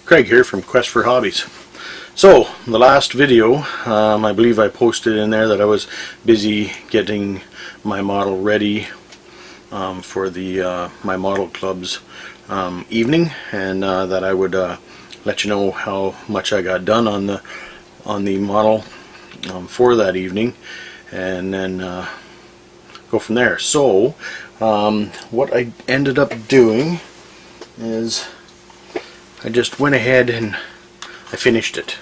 Craig here from Quest for Hobbies. So, the last video, I believe I posted in there that I was busy getting my model ready for the my model club's evening, and that I would let you know how much I got done on the model for that evening, and then go from there. So, what I ended up doing is I just went ahead and I finished it.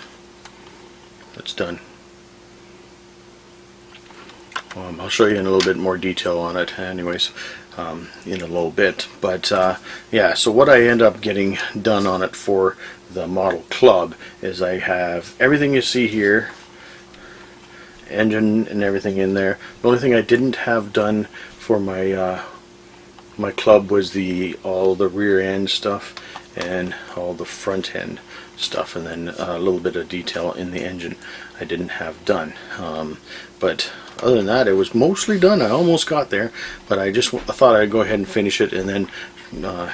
It's done. I'll show you in a little bit more detail on it anyways in a little bit, but yeah, so what I end up getting done on it for the model club is I have everything you see here, engine and everything in there. The only thing I didn't have done for my my club was all the rear end stuff and all the front end stuff, and then a little bit of detail in the engine I didn't have done, but other than that it was mostly done. I almost got there, but I thought I'd go ahead and finish it, and then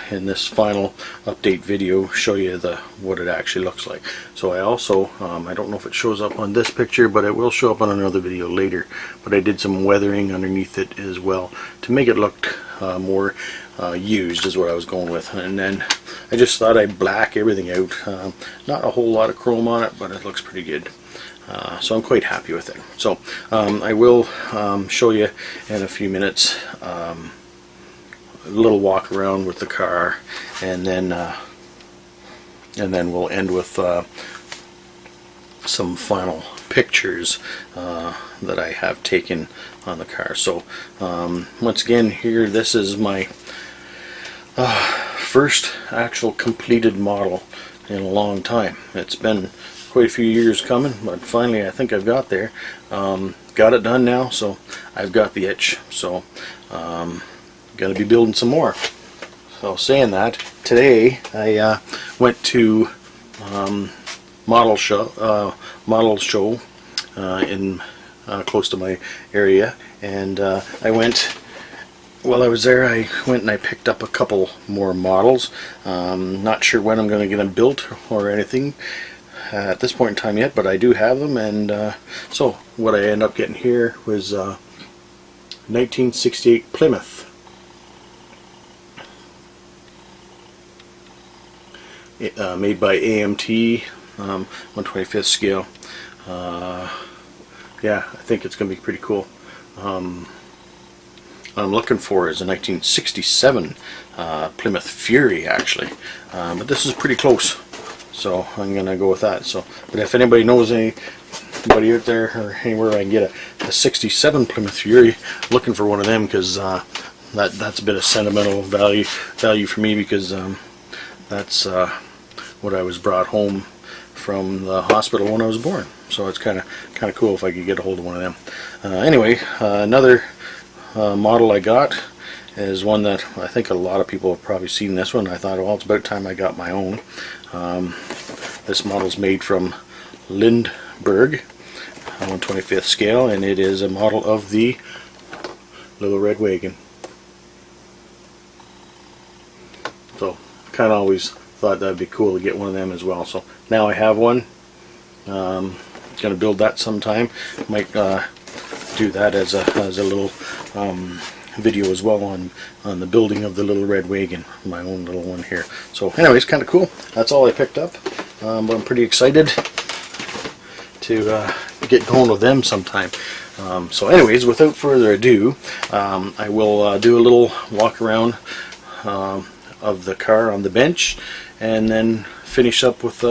in this final update video show you what it actually looks like. So I also I don't know if it shows up on this picture, but it will show up on another video later, but I did some weathering underneath it as well to make it look more used, is what I was going with. And then I just thought I'd black everything out. Not a whole lot of chrome on it, but it looks pretty good. So I'm quite happy with it. So I will show you in a few minutes a little walk around with the car, and then we'll end with some final pictures that I have taken on the car. So once again, here, this is my first actual completed model in a long time. It's been quite a few years coming, but finally I think I've got there. Got it done now, so I've got the itch. So gonna be building some more. So saying that, today I went to model show in close to my area, and while I was there, I went and I picked up a couple more models. Not sure when I'm going to get them built or anything at this point in time yet, but I do have them. And so what I ended up getting here was 1968 Plymouth. Made by AMT, 1/25th scale. Yeah, I think it's going to be pretty cool. What I'm looking for is a 1967 Plymouth Fury, actually, but this is pretty close, so I'm gonna go with that. So, but if anybody knows anybody out there or anywhere I can get a 67 Plymouth Fury, looking for one of them, because that's a bit of sentimental value for me, because that's what I was brought home from the hospital when I was born. So it's kind of cool if I could get a hold of one of them. Anyway, another model I got is one that I think a lot of people have probably seen. This one, I thought, well, it's about time I got my own. This model's made from Lindbergh, 1/25th scale, and it is a model of the Little Red Wagon. So kind of always thought that'd be cool to get one of them as well. So now I have one. Gonna build that sometime. Might do that as a little video as well on the building of the Little Red Wagon, my own little one here. So anyways, kind of cool. That's all I picked up, but I'm pretty excited to get going with them sometime. So anyways, without further ado, I will do a little walk around of the car on the bench, and then finish up with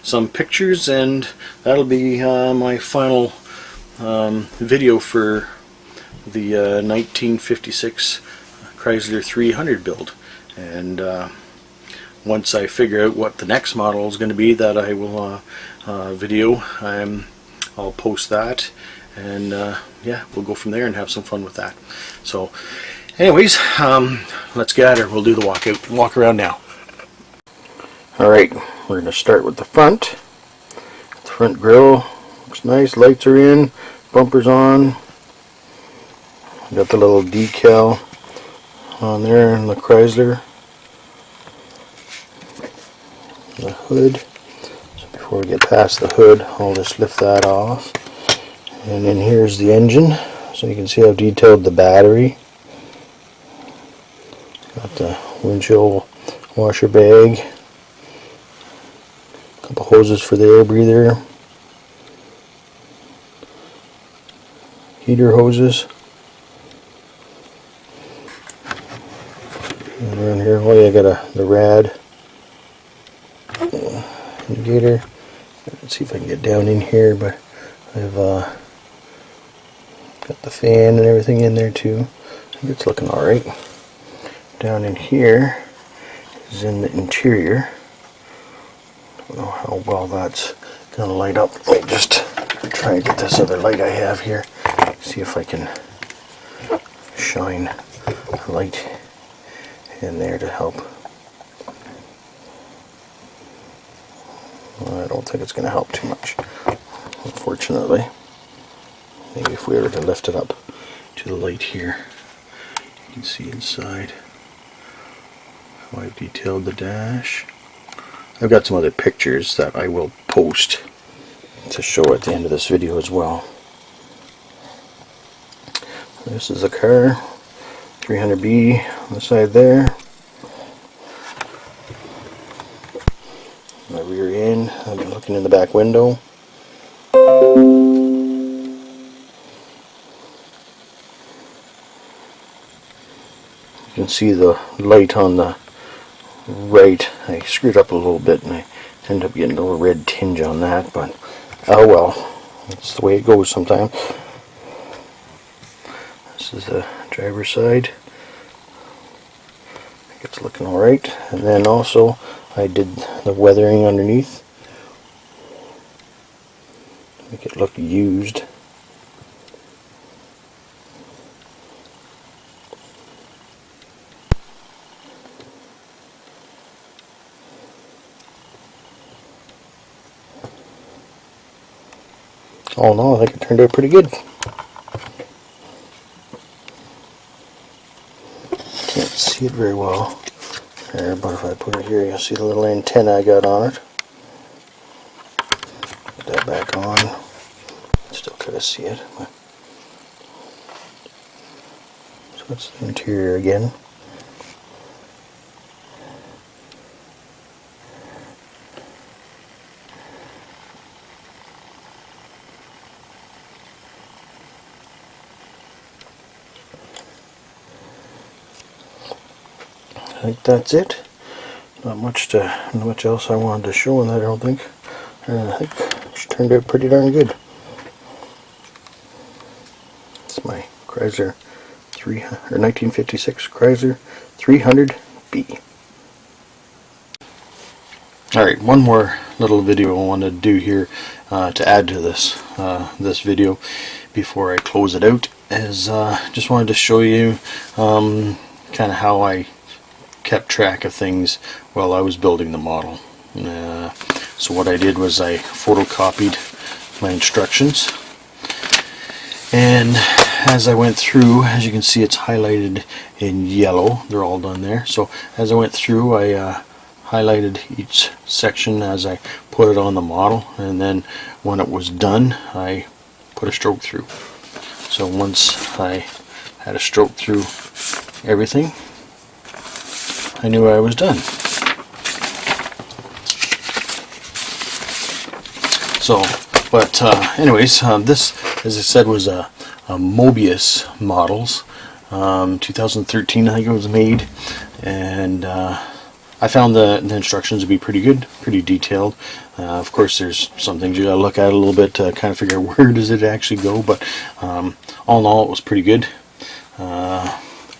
some pictures, and that'll be my final video for the 1956 Chrysler 300 build. And once I figure out what the next model is going to be that I will video, I'll post that, and yeah, we'll go from there and have some fun with that. So anyways, let's get at her. We'll do the walk around now. Alright, we're going to start with the front. The front grille looks nice, lights are in, bumpers on. Got the little decal on there in the Chrysler. the hood. So before we get past the hood, I'll just lift that off. And then here's the engine. So you can see how detailed the battery. Got the windshield washer bag. A couple hoses for the air breather. Heater hoses. And around here, oh yeah, I got the rad indicator. Let's see if I can get down in here, but I've got the fan and everything in there too. I think it's looking alright. Down in here is in the interior. Don't know how well that's gonna light up. Let me just try and get this other light I have here. See if I can shine a light in there to help. Well, I don't think it's going to help too much, unfortunately. Maybe if we were to lift it up to the light here, you can see inside how I've detailed the dash. I've got some other pictures that I will post to show at the end of this video as well. This is a car, 300b on the side there. My rear end, I've been looking in the back window. You can see the light on the right. I screwed up a little bit and I ended up getting a little red tinge on that, but oh well, that's the way it goes sometimes. This is the driver's side. I think it's looking alright. And then also I did the weathering underneath. Make it look used. All in all, I think it turned out pretty good. Can't see it very well there, but if I put it here, you'll see the little antenna I got on it. Put that back on. Still kind of see it. So that's the interior again. I think that's it. Not much else I wanted to show in that, I don't think. I think it turned out pretty darn good. It's my Chrysler 1956 Chrysler 300b. Alright, one more little video I wanted to do here to add to this this video before I close it out is just wanted to show you kind of how I kept track of things while I was building the model. So what I did was I photocopied my instructions, and as I went through, as you can see, it's highlighted in yellow. They're all done there. So as I went through, I highlighted each section as I put it on the model, and then when it was done, I put a stroke through. So once I had a stroke through everything, I knew I was done. So, but anyways, this, as I said, was a Mobius models, 2013 I think it was made, and I found the instructions to be pretty good, pretty detailed. Of course, there's some things you gotta look at a little bit to kind of figure out where does it actually go, but all in all, it was pretty good.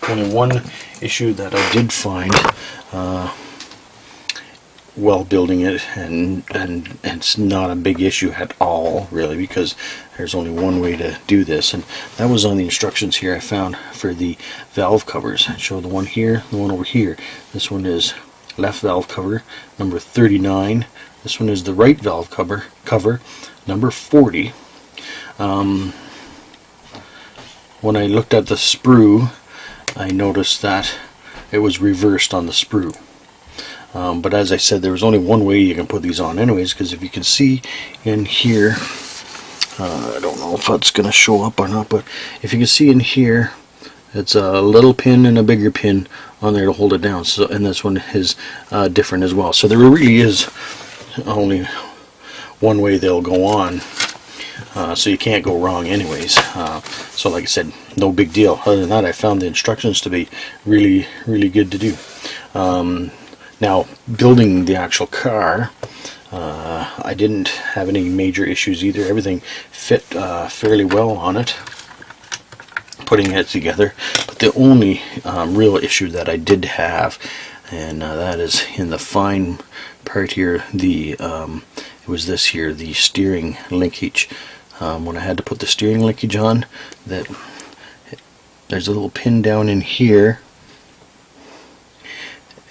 Only one issue that I did find while building it, and it's not a big issue at all really, because there's only one way to do this, and that was on the instructions here I found for the valve covers. I show the one here, the one over here. This one is left valve cover number 39. This one is the right valve cover number 40. When I looked at the sprue, I noticed that it was reversed on the sprue. But as I said, there was only one way you can put these on anyways, because if you can see in here, I don't know if that's going to show up or not, but if you can see in here, it's a little pin and a bigger pin on there to hold it down. So, and this one is different as well. So there really is only one way they'll go on. So you can't go wrong anyways. So like I said, no big deal. Other than that, I found the instructions to be really, really good to do. Now, building the actual car, I didn't have any major issues either. Everything fit fairly well on it, putting it together. But the only real issue that I did have, and that is in the fine part here, it was this here, the steering linkage. When I had to put the steering linkage on, there's a little pin down in here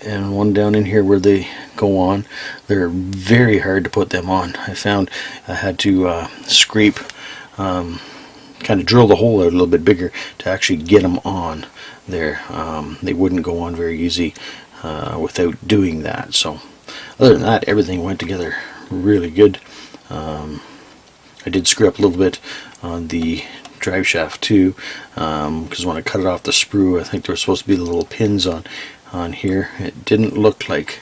and one down in here where they go on. They're very hard to put them on. I found I had to scrape, kind of drill the hole out a little bit bigger to actually get them on there. They wouldn't go on very easy without doing that. So other than that, everything went together really good. I did screw up a little bit on the drive shaft too, because when I cut it off the sprue, I think there were supposed to be the little pins on here. It didn't look like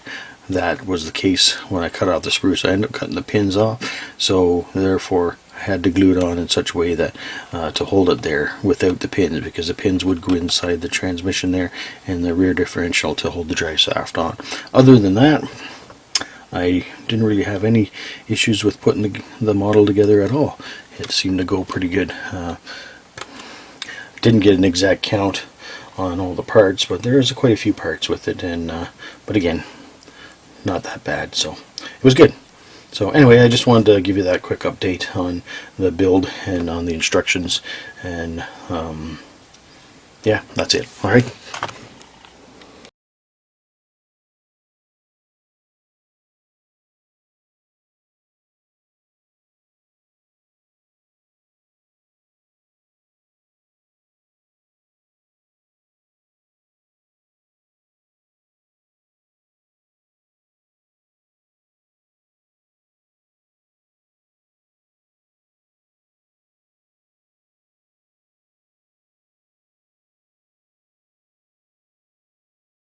that was the case when I cut off the sprue, so I ended up cutting the pins off. So therefore I had to glue it on in such a way that to hold it there without the pins, because the pins would go inside the transmission there and the rear differential to hold the drive shaft on. Other than that, I didn't really have any issues with putting the model together at all. It seemed to go pretty good. Didn't get an exact count on all the parts, but there's quite a few parts with it, and but again, not that bad, so it was good. So anyway, I just wanted to give you that quick update on the build and on the instructions, and yeah, that's it. Alright.